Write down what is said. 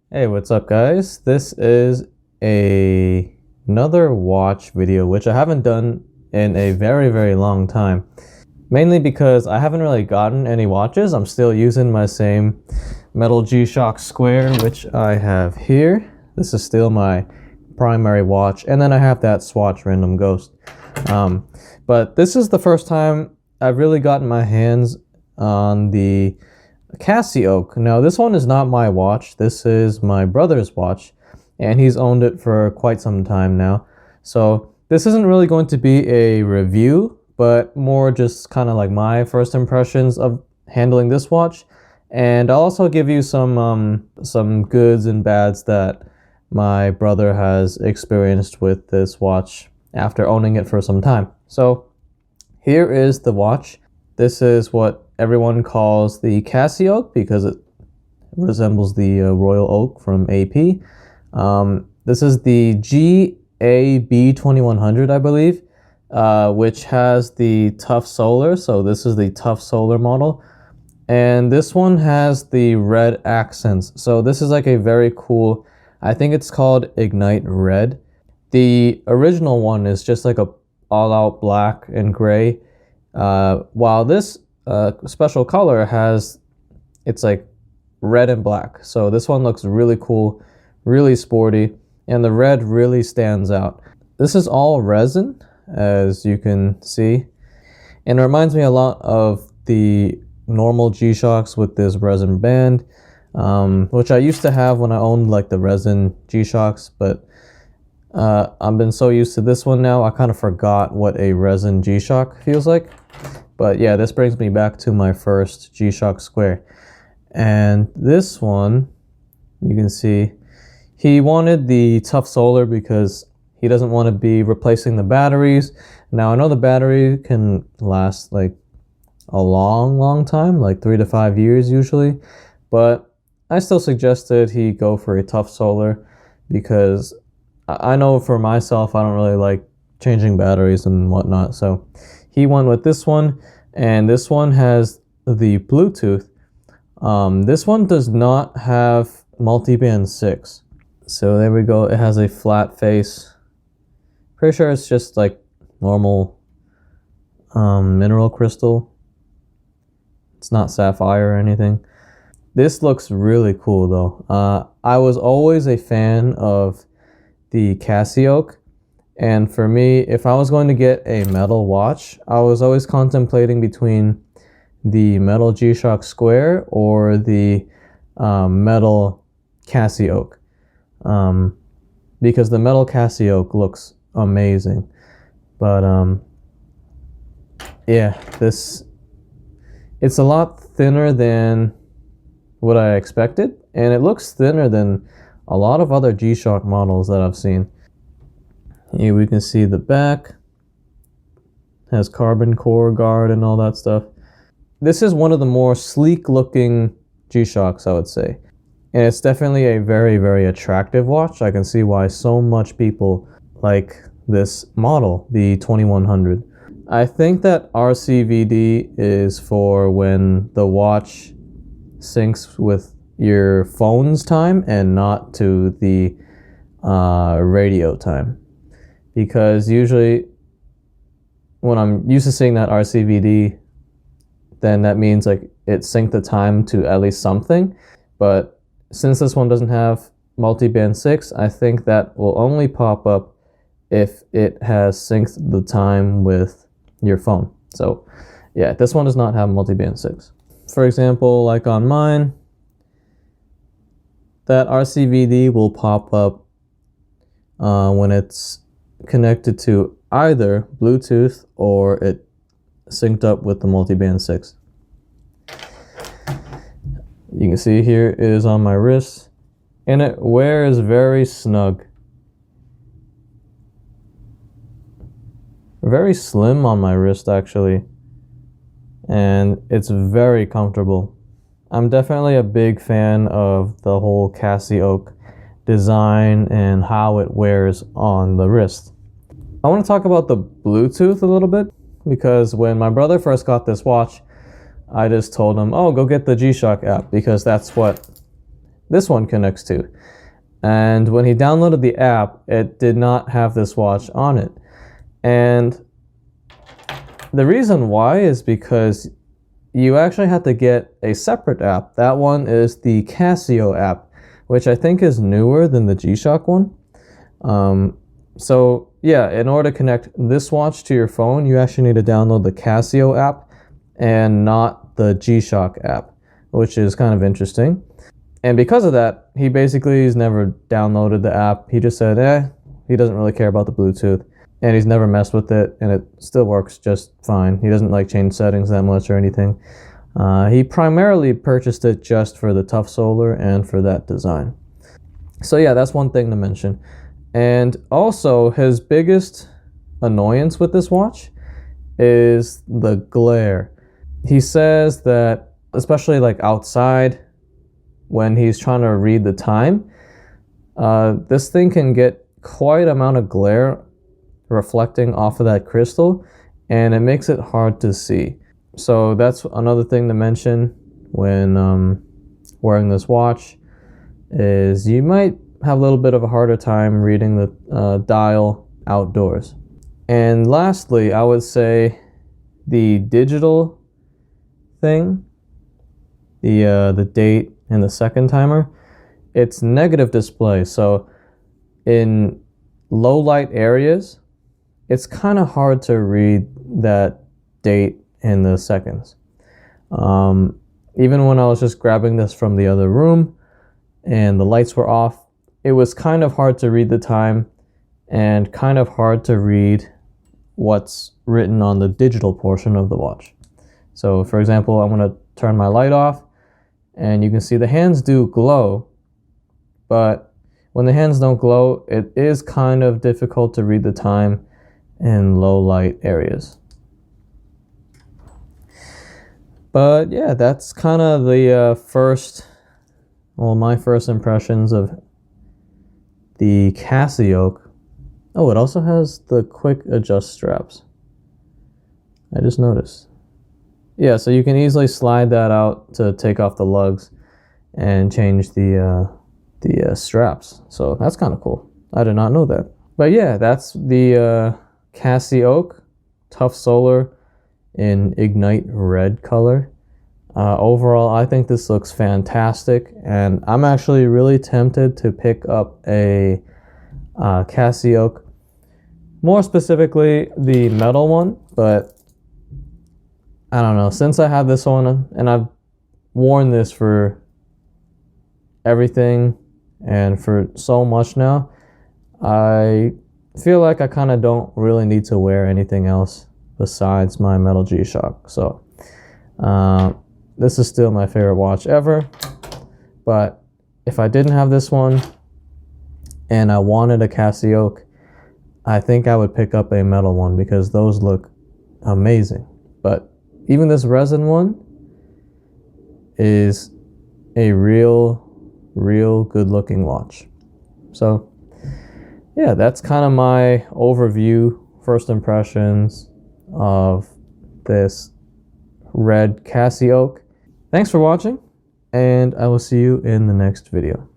Hey, what's up guys? This is another watch video which I haven't done in a very long time. Mainly because I haven't really gotten any watches. I'm still using my same metal G-Shock Square which I have here. This is still my primary watch, and then I have that Swatch Random Ghost. But this is the first time I've really gotten my hands on the CasiOak. Now this one is not my watch, this is my brother's watch, and he's owned it for quite some time now. So this isn't really going to be a review, but more just kind of like my first impressions of handling this watch. And I'll also give you some goods and bads that my brother has experienced with this watch after owning it for some time. So here is the watch. This is what everyone calls the CasiOak because it resembles the Royal Oak from AP. This is the GAB2100, I believe, which has the Tough Solar. So this is the Tough Solar model. And this one has the red accents. So this is like a very cool, I think it's called Ignite Red. The original one is just like a all-out black and gray. While this special color it's like red and black. So this one looks really cool, really sporty, and the red really stands out. This is all resin, as you can see, and it reminds me a lot of the normal G-Shocks with this resin band, which I used to have when I owned like the resin G-Shocks, but I've been so used to this one now, I kind of forgot what a resin G-Shock feels like. But yeah, this brings me back to my first G-Shock Square. And this one, you can see, he wanted the Tough Solar because he doesn't want to be replacing the batteries. Now I know the battery can last like a long time, like 3 to 5 years usually. But I still suggested he go for a Tough Solar because I know for myself, I don't really like changing batteries and whatnot. So he went with this one, and this one has the Bluetooth. This one does not have multiband 6. So there we go. It has a flat face. Pretty sure it's just like normal mineral crystal. It's not sapphire or anything. This looks really cool though. I was always a fan of the CasiOak, and for me, if I was going to get a metal watch, I was always contemplating between the metal G-Shock Square or the metal CasiOak, because the metal CasiOak looks amazing. But yeah, it's a lot thinner than what I expected, and it looks thinner than a lot of other G-Shock models that I've seen. Here we can see the back. Has carbon core guard and all that stuff. This is one of the more sleek looking G-Shocks, I would say. And it's definitely a very attractive watch. I can see why so much people like this model, the 2100. I think that RCVD is for when the watch syncs with your phone's time and not to the radio time, because usually when I'm used to seeing that RCVD, then that means like it synced the time to at least something. But since this one doesn't have multiband 6, I think that will only pop up if it has synced the time with your phone. So yeah, this one does not have multiband 6. For example, like on mine, that RCVD will pop up when it's connected to either Bluetooth or it synced up with the multiband 6. You can see here it is on my wrist, and it wears very snug. Very slim on my wrist actually, and it's very comfortable. I'm definitely a big fan of the whole CasiOak design and how it wears on the wrist. I want to talk about the Bluetooth a little bit, because when my brother first got this watch, I just told him, oh, go get the G-Shock app, because that's what this one connects to. And when he downloaded the app, it did not have this watch on it. And the reason why is because you actually have to get a separate app. That one is the Casio app, which I think is newer than the G-Shock one. So yeah, in order to connect this watch to your phone, you actually need to download the Casio app and not the G-Shock app, which is kind of interesting. And because of that, he basically has never downloaded the app. He just said, he doesn't really care about the Bluetooth, and he's never messed with it, and it still works just fine. He doesn't like change settings that much or anything. He primarily purchased it just for the tough solar and for that design. So yeah, that's one thing to mention. And also, his biggest annoyance with this watch is the glare. He says that, especially like outside, when he's trying to read the time, this thing can get quite amount of glare reflecting off of that crystal, and it makes it hard to see. So that's another thing to mention when wearing this watch, is you might have a little bit of a harder time reading the dial outdoors. And lastly, I would say the digital thing, the date and the second timer, it's negative display. So in low light areas, it's kind of hard to read that date in the seconds. Even when I was just grabbing this from the other room and the lights were off, it was kind of hard to read the time and kind of hard to read what's written on the digital portion of the watch. So for example, I'm going to turn my light off, and you can see the hands do glow, but when the hands don't glow, it is kind of difficult to read the time in low light areas. But yeah, that's kind of the my first impressions of the CasiOak. Oh, it also has the quick adjust straps. I just noticed. Yeah, so you can easily slide that out to take off the lugs and change the straps. So that's kind of cool. I did not know that. But yeah, that's the CasiOak Tough Solar in Ignite Red color. Overall, I think this looks fantastic, and I'm actually really tempted to pick up a CasiOak, more specifically the metal one, but I don't know, since I have this one and I've worn this for everything and for so much now, I feel like I kind of don't really need to wear anything else besides my metal G-Shock. So this is still my favorite watch ever, but if I didn't have this one and I wanted a CasiOak, I think I would pick up a metal one because those look amazing. But even this resin one is a real good looking watch. So yeah, that's kind of my overview, first impressions of this red CasiOak. Thanks for watching, and I will see you in the next video.